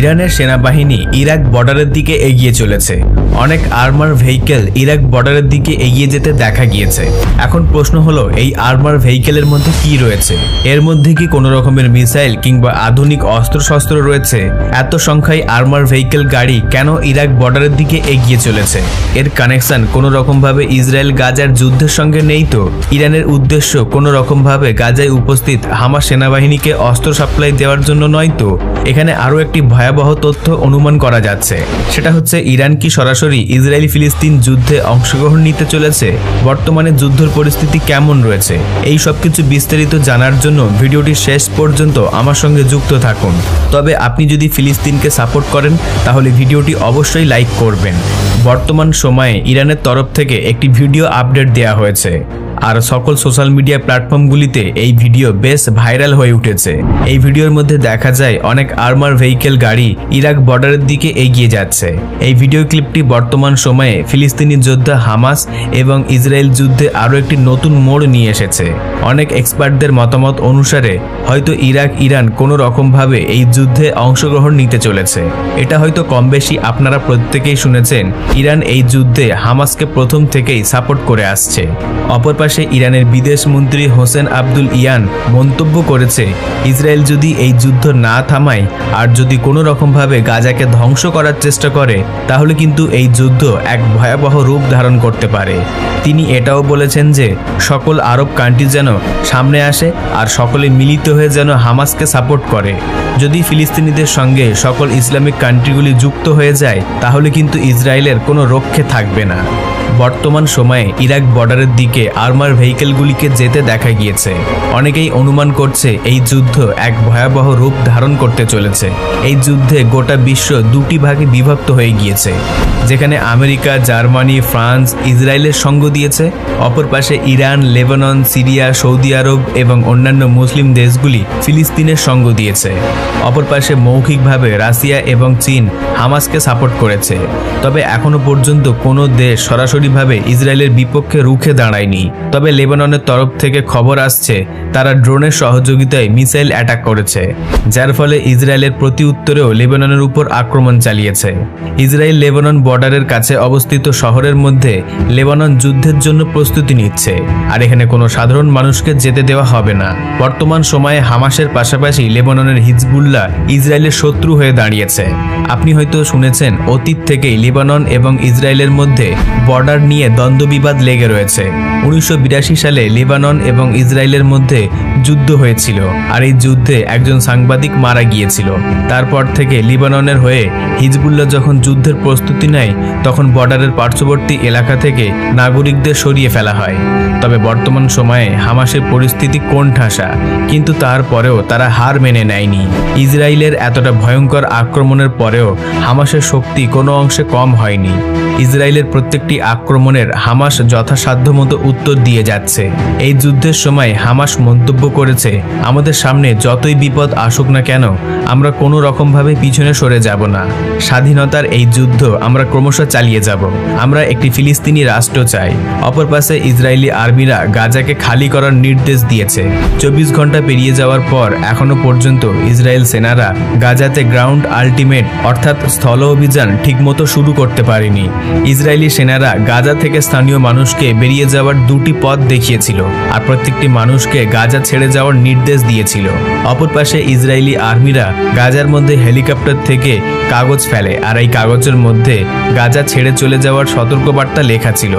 ইরানের সেনাবাহিনী ইরাক বর্ডারের দিকে এগিয়ে চলেছে। অনেক আর্মার ভেহিকেল ইরাক বর্ডারের দিকে এগিয়ে যেতে দেখা গিয়েছে। এখন প্রশ্ন হলো, এই আর্মার ভেহিকেলের মধ্যে কি রয়েছে? এর মধ্যে কি কোনো রকমের মিসাইল কিংবা আধুনিক অস্ত্রশস্ত্র রয়েছে? এত সংখ্যায় আর্মার ভেহিকেল গাড়ি কেন ইরাক বর্ডারের দিকে এগিয়ে চলেছে? এর কানেকশন কোনো রকমভাবে ইসরায়েল গাজার যুদ্ধের সঙ্গে নেই তো? ইরানের উদ্দেশ্য কোনো রকমভাবে গাজায় উপস্থিত হামাস সেনাবাহিনীকে অস্ত্র সাপ্লাই দেওয়ার জন্য নয় তো? এখানে আরও একটি ভয়াবহ তথ্য অনুমান করা যাচ্ছে। সেটা হচ্ছে, ইরান কি সরাসরি ইসরায়েল ফিলিস্তিন যুদ্ধে অংশগ্রহণ নিতে চলেছে? বর্তমানে যুদ্ধের পরিস্থিতি কেমন রয়েছে? এই সব কিছু বিস্তারিত জানার জন্য ভিডিওটি শেষ পর্যন্ত আমার সঙ্গে যুক্ত থাকুন। তবে আপনি যদি ফিলিস্তিনকে সাপোর্ট করেন তাহলে ভিডিওটি অবশ্যই লাইক করবেন। বর্তমান সময়ে ইরানের তরফ থেকে একটি ভিডিও আপডেট দেওয়া হয়েছে, আর সকল সোশ্যাল মিডিয়া প্ল্যাটফর্মগুলিতে এই ভিডিও বেশ ভাইরাল হয়ে উঠেছে। এই ভিডিওর মধ্যে দেখা যায় অনেক আর্মার ভেহিকেল গাড়ি ইরাক বর্ডারের দিকে এগিয়ে যাচ্ছে। এই ভিডিও ক্লিপটি বর্তমান সময়ে ফিলিস্তিনি যোদ্ধা হামাস এবং ইসরায়েল যুদ্ধে আরও একটি নতুন মোড় নিয়ে এসেছে। অনেক এক্সপার্টদের মতামত অনুসারে হয়তো ইরান কোনো রকমভাবে এই যুদ্ধে অংশগ্রহণ নিতে চলেছে। এটা হয়তো কম বেশি আপনারা প্রত্যেকেই শুনেছেন, ইরান এই যুদ্ধে হামাসকে প্রথম থেকেই সাপোর্ট করে আসছে। অপর পাশে ইরানের বিদেশ মন্ত্রী হোসেন আব্দুল ইয়ান মন্তব্য করেছে, ইসরায়েল যদি এই যুদ্ধ না থামায় আর যদি কোনো রকমভাবে গাজাকে ধ্বংস করার চেষ্টা করে তাহলে কিন্তু এই যুদ্ধ এক ভয়াবহ রূপ ধারণ করতে পারে। তিনি এটাও বলেছেন যে সকল আরব কান্ট্রি যেন সামনে আসে আর সকলে মিলিত হয়ে যেন হামাসকে সাপোর্ট করে। যদি ফিলিস্তিনিদের সঙ্গে সকল ইসলামিক কান্ট্রিগুলি যুক্ত হয়ে যায় তাহলে কিন্তু ইসরায়েলের কোনো রক্ষে থাকবে না। বর্তমান সময়ে ইরাক বর্ডারের দিকে আর্মার ভেহিকেলগুলিকে যেতে দেখা গিয়েছে। অনেকেই অনুমান করছে এই যুদ্ধ এক ভয়াবহ রূপ ধারণ করতে চলেছে। এই যুদ্ধে গোটা বিশ্ব দুটি ভাগে বিভক্ত হয়ে গিয়েছে, যেখানে আমেরিকা, জার্মানি, ফ্রান্স ইসরায়েলের সঙ্গ দিয়েছে। অপর পাশে ইরান, লেবানন, সিরিয়া, সৌদি আরব এবং অন্যান্য মুসলিম দেশগুলি ফিলিস্তিনের সঙ্গ দিয়েছে। অপর পাশে মৌখিকভাবে রাশিয়া এবং চীন হামাসকে সাপোর্ট করেছে। তবে এখনো পর্যন্ত কোনো দেশ সরাসরিভাবে ইসরায়েলের বিপক্ষে রুখে দাঁড়ায়নি। তবে লেবাননের তরফ থেকে খবর আসছে তারা ড্রোনের সহযোগিতায় মিসাইল অ্যাটাক করেছে, যার ফলে ইসরায়েলের প্রতি উত্তরেও লেবাননের উপর আক্রমণ চালিয়েছে। ইসরায়েল লেবানন বর্ডারের কাছে অবস্থিত শহরের মধ্যে লেবানন যুদ্ধের জন্য প্রস্তুতি নিচ্ছে, আর এখানে কোনো সাধারণ মানুষকে যেতে দেওয়া হবে না। বর্তমান সময়ে হামাসের পাশাপাশি লেবাননের হিজবুল্লাহ ইসরায়েলের শত্রু হয়ে দাঁড়িয়েছে। আপনি হয়তো শুনেছেন, অতীত থেকেই লেবানন এবং ইসরায়েলের মধ্যে বর্ডার নিয়ে দ্বন্দ্ববিবাদ লেগে রয়েছে। 1982 সালে লেবানন এবং ইসরায়েলের মধ্যে যুদ্ধ হয়েছিল, আর এই যুদ্ধে একজন সাংবাদিক মারা গিয়েছিল। তারপর থেকে লেবাননের হয়ে হিজবুল্লাহ যখন যুদ্ধের প্রস্তুতি নেয় তখন বর্ডারের পার্শ্ববর্তী এলাকা থেকে নাগরিকদের সরিয়ে ফেলা হয়। তবে বর্তমান সময়ে হামাসের পরিস্থিতি কোণঠাসা, কিন্তু তারপরেও তারা হার মেনে নেয়নি। ইসরায়েলের এতটা ভয়ঙ্কর আক্রমণের পরেও হামাসের শক্তি কোনো অংশে কম হয়নি। ইসরায়েলের প্রত্যেকটি আক্রমণের হামাস যথাসাধ্য মতো উত্তর দিয়ে যাচ্ছে। এই যুদ্ধের সময় হামাস মন্তব্য করেছে, আমাদের সামনে যতই বিপদ আসুক না কেন আমরা কোনো রকমভাবে পিছনে সরে যাব না। স্বাধীনতার এই যুদ্ধ আমরা ক্রমশ চালিয়ে যাব। আমরা একটি ফিলিস্তিনি রাষ্ট্র চাই। অপর পাশে ইসরায়েলি আর্মিরা গাজাকে খালি করার নির্দেশ দিয়েছে। 24 ঘন্টা পেরিয়ে যাওয়ার পর এখনো পর্যন্ত ইসরায়েল সেনারা গাজাতে গ্রাউন্ড আল্টিমেট অর্থাৎ স্থল অভিযান ঠিকমতো শুরু করতে পারেনি। ইসরায়েলি সেনারা গাজা থেকে স্থানীয় মানুষকে বেরিয়ে যাওয়ার দুটি পথ দেখিয়েছিল, আর প্রত্যেকটি মানুষকে গাজা ছেড়ে যাওয়ার নির্দেশ দিয়েছিল। অপর পাশে ইসরায়েলি আর্মিরা গাজার মধ্যে হেলিকপ্টার থেকে কাগজ ফেলে, আর এই কাগজের মধ্যে গাজা ছেড়ে চলে যাওয়ার সতর্কবার্তা লেখা ছিল।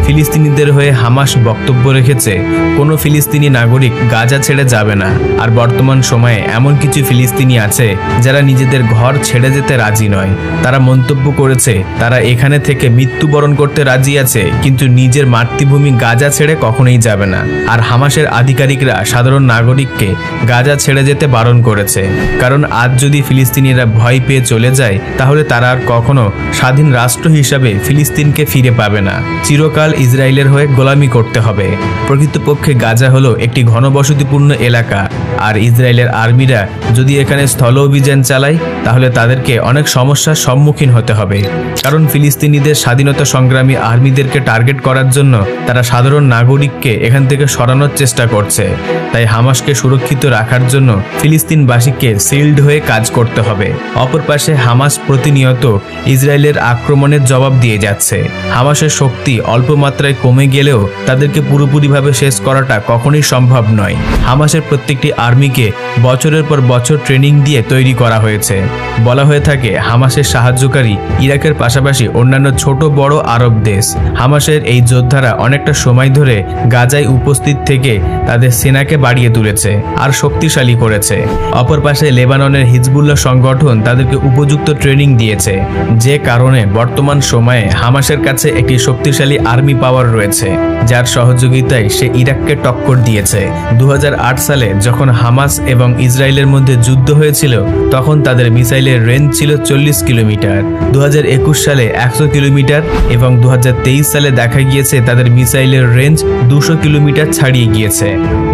ফিলিস্তিনিদের হয়ে হামাস বক্তব্য রেখেছে, কোনো ফিলিস্তিনি নাগরিক গাজা ছেড়ে যাবে না। আর বর্তমান সময়ে এমন কিছু ফিলিস্তিনি আছে যারা নিজেদের ঘর ছেড়ে যেতে রাজি নয়। তারা মন্তব্য করেছে তারা এখানে থেকে মৃত্যুবরণ করতে রাজি আছে, কিন্তু নিজের মাতৃভূমি গাজা ছেড়ে কখনোই যাবে না। আর হামাসের আধিকারিকরা সাধারণ নাগরিককে গাজা ছেড়ে যেতে বারণ করেছে, কারণ আজ যদি ফিলিস্তিনিরা ভয় পেয়ে চলে যায় তাহলে তারা আর কখনো স্বাধীন রাষ্ট্র হিসাবে ফিলিস্তিনকে ফিরে পাবে না। চিরকাল ইসরায়েলের হয়ে গোলামি করতে হবে। প্রকৃতপক্ষে গাজা হলো একটি ঘনবসতিপূর্ণ এলাকা, আর ইসরায়েলের আর্মিরা যদি এখানে স্থল অভিযান চালায় তাহলে তাদেরকে অনেক সমস্যার সম্মুখীন হতে হবে, কারণ ফিলিস্তিনিদের ইসরায়েলিদের স্বাধীনতা সংগ্রামী আর্মিদেরকে টার্গেট করার জন্য তারা সাধারণ নাগরিককে এখান থেকে সরানোর চেষ্টা করছে। তাই হামাসকে সুরক্ষিত রাখার জন্য ফিলিস্তিনবাসীকে সিল্ড হয়ে কাজ করতে হবে। অপর পাশে হামাস প্রতিনিয়ত ইসরায়েলের আক্রমণের জবাব দিয়ে যাচ্ছে। হামাসের শক্তি অল্প মাত্রায় কমে গেলেও তাদেরকে পুরোপুরিভাবে শেষ করাটা কখনোই সম্ভব নয়। হামাসের প্রত্যেকটি আর্মিকে বছরের পর বছর ট্রেনিং দিয়ে তৈরি করা হয়েছে। বলা হয়ে থাকে হামাসের সাহায্যকারী ইরাকের পাশাপাশি অন্যান্য ছোট বড় আরব দেশ। হামাসের এই যোদ্ধারা অনেকটা সময় ধরে গাজায় উপস্থিত থেকে তাদের সেনাকে বাড়িয়ে তুলেছে আর শক্তিশালী করেছে। অপর পাশে লেবাননের হিজবুল্লাহ সংগঠন তাদেরকে উপযুক্ত ট্রেনিং দিয়েছে, যে কারণে বর্তমান সময়ে হামাসের কাছে একটি শক্তিশালী আর্মি পাওয়ার রয়েছে, যার সহযোগিতায় সে ইরাককে টক্কর দিয়েছে। 2008 সালে যখন হামাস এবং ইসরায়েলের মধ্যে যুদ্ধ হয়েছিল তখন তাদের মিসাইলের রেঞ্জ ছিল 40 কিলোমিটার, 2021 সালে 100 কিলোমিটার এবং 2023 সালে দেখা গিয়েছে তাদের মিসাইলের রেঞ্জ 200 কিলোমিটার ছাড়িয়ে গিয়েছে।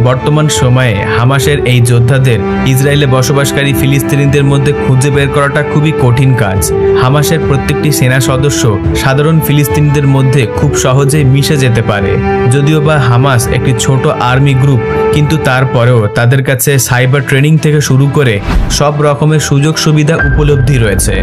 বর্তমান সময়ে হামাসের এই যোদ্ধাদের ইসরায়েলে বসবাসকারী ফিলিস্তিনিদের মধ্যে খুঁজে বের করাটা খুবই কঠিন কাজ। হামাসের প্রত্যেকটি সেনা সদস্য সাধারণ ফিলিস্তিনিদের মধ্যে খুব সহজেই মিশে যেতে পারে। যদিও বা হামাস একটি ছোট আর্মি গ্রুপ, কিন্তু তারপরেও তাদের কাছে সাইবার ট্রেনিং থেকে শুরু করে সব রকমের সুযোগ সুবিধা উপলব্ধি রয়েছে।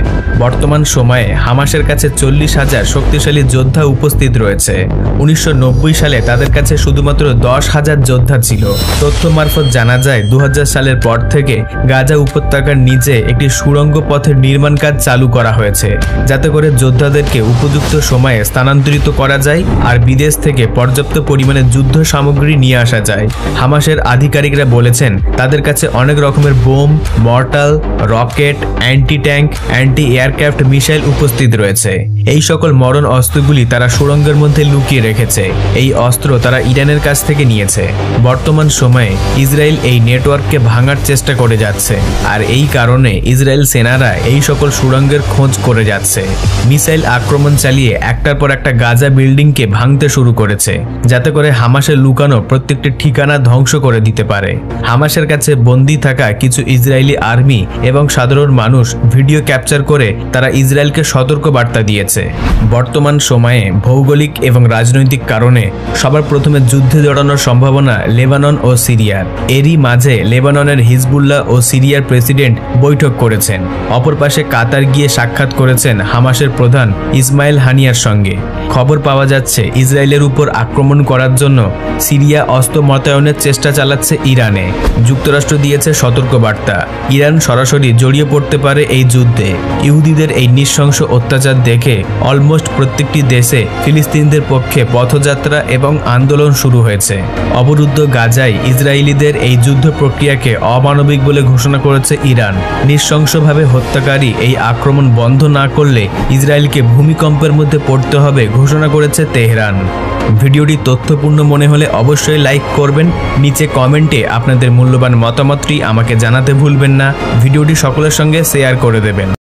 বর্তমান সময়ে হামাসের কাছে 40,000 শক্তিশালী যোদ্ধা উপস্থিত রয়েছে। 1990 সালে তাদের কাছে শুধুমাত্র 10,000 যোদ্ধা ছিল। তথ্য মারফত জানা যায় 2000 সালের পর থেকে গাজা উপত্যকার নিচে একটি সুড়ঙ্গ পথের নির্মাণ কাজ চালু করা হয়েছে, যাতে করে যোদ্ধাদেরকে উপযুক্ত সময়ে স্থানান্তরিত করা যায় আর বিদেশ থেকে পর্যাপ্ত পরিমাণে যুদ্ধ সামগ্রী নিয়ে আসা যায়। হামাসের আধিকারিকরা বলেছেন তাদের কাছে অনেক রকমের bomb, mortal, rocket, anti tank, anti aircraft missile উপস্থিত রয়েছে। এই সকল মরণ অস্ত্রগুলি তারা সুড়ঙ্গের মধ্যে লুকিয়ে রেখেছে। এই অস্ত্র তারা ইরানের কাছ থেকে নিয়েছে। বর্তমান সময়ে ইসরায়েল এই নেটওয়ার্ককে ভাঙার চেষ্টা করে যাচ্ছে, আর এই কারণে ইসরায়েল সেনারা এই সকল সুড়ঙ্গের খোঁজ করে যাচ্ছে। মিসাইল আক্রমণ চালিয়ে একটার পর একটা গাজা বিল্ডিংকে ভাঙতে শুরু করেছে, যাতে করে হামাসের লুকানো প্রত্যেকটি ঠিকানা ধ্বংস করে দিতে পারে। হামাসের কাছে বন্দী থাকা কিছু ইসরায়েলি আর্মি এবং সাধারণ মানুষ ভিডিও ক্যাপচার করে তারা ইসরায়েলকে সতর্ক বার্তা দিয়েছে। বর্তমান সময়ে ভৌগোলিক এবং রাজনৈতিক কারণে সবার প্রথমে যুদ্ধে জড়ানোর সম্ভাবনা লেবানন ও সিরিয়ার। এরই মাঝে লেবাননের হিজবুল্লাহ ও সিরিয়ার প্রেসিডেন্ট বৈঠক করেছেন। অপর পাশে কাতার গিয়ে সাক্ষাৎ করেছেন হামাসের প্রধান ইসমাইল হানিয়ার সঙ্গে। খবর পাওয়া যাচ্ছে ইসরায়েলের উপর আক্রমণ করার জন্য সিরিয়া অস্ত্র মোতায়েনের চেষ্টা চালাচ্ছে ইরানে। যুক্তরাষ্ট্র দিয়েছে সতর্কবার্তা, ইরান সরাসরি জড়িয়ে পড়তে পারে এই যুদ্ধে। ইহুদিদের এই নৃশংস অত্যাচার দেখে অলমোস্ট প্রত্যেকটি দেশে ফিলিস্তিনিদের পক্ষে পথযাত্রা এবং আন্দোলন শুরু হয়েছে। অবরুদ্ধ গাজায় ইসরায়েলিদের এই যুদ্ধ প্রক্রিয়াকে অমানবিক বলে ঘোষণা করেছে ইরান। নৃশংসভাবে হত্যাকারী এই আক্রমণ বন্ধ না করলে ইসরায়েলকে ভূমিকম্পের মধ্যে পড়তে হবে ঘোষণা করেছে তেহরান। ভিডিওটি তথ্যপূর্ণ মনে হলে অবশ্যই লাইক করবেন। নিচে কমেন্টে আপনাদের মূল্যবান মতামতটি আমাকে জানাতে ভুলবেন না। ভিডিওটি সকলের সঙ্গে শেয়ার করে দেবেন।